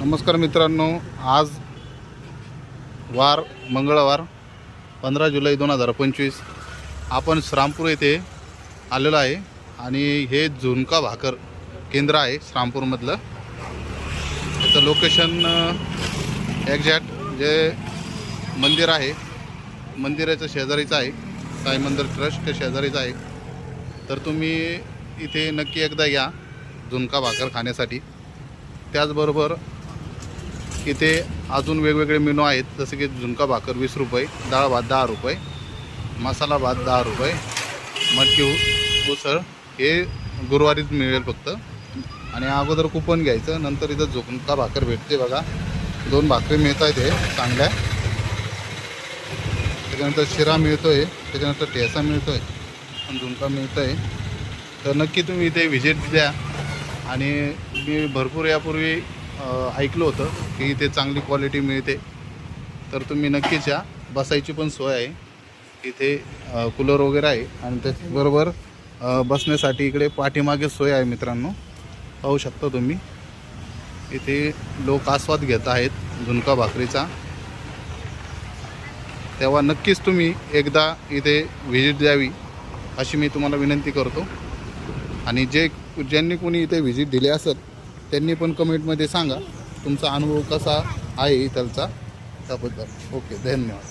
नमस्कार मित्रांनो, आज वार मंगळवार 15 जुलै 2025 आपण श्रामपूर येथे आलेलो आहे आणि हे झुणका भाकर केंद्र आहे श्रामपूरमधलं। त्याचं लोकेशन एक्झॅक्ट जे मंदिर आहे मंदिराच्या शेजारीचं आहे, साई मंदिर ट्रस्टच्या शेजारीचं आहे। तर तुम्ही इथे नक्की एकदा या झुणका भाकर खाण्यासाठी। त्याचबरोबर इथे अजून वेगवेगळे मेनू आहेत, जसे की झुणका भाकर 20 रुपये, डाळ भात 10 रुपये, मसाला भात 10 रुपये, मटकी उसळ हे गुरुवारीच मिळेल फक्त। आणि अगोदर कुपन घ्यायचं, नंतर इथं झुणका भाकर भेटते बघा। 2 भाकरी मिळत आहेत हे चांगल्या, त्याच्यानंतर शिरा मिळतो आहे, त्याच्यानंतर ठेचा मिळतो आहे आणि झुणका मिळतो आहे। तर नक्की तुम्ही इथे व्हिजिट द्या। आणि मी भरपूर यापूर्वी ऐकलं होतं की इथे चांगली क्वालिटी मिळते, तर तुम्ही नक्कीच या। बसायची पण सोय आहे इथे, कूलर वगैरे आहे आणि त्याचबरोबर बसण्यासाठी इकडे पाठीमागे सोय आहे मित्रांनो, पाहू शकता तुम्ही। इथे लोक आस्वाद घेत आहेत झुणका भाकरीचा, तेव्हा नक्कीच तुम्ही एकदा इथे व्हिजिट द्यावी अशी मी तुम्हाला विनंती करतो। आणि ज्यांनी कोणी इथे व्हिजिट दिली असेल त्यांनी पण कमेंटमध्ये सांगा तुमचा अनुभव कसा आहे इथलचा त्याबद्दल। ओके, धन्यवाद।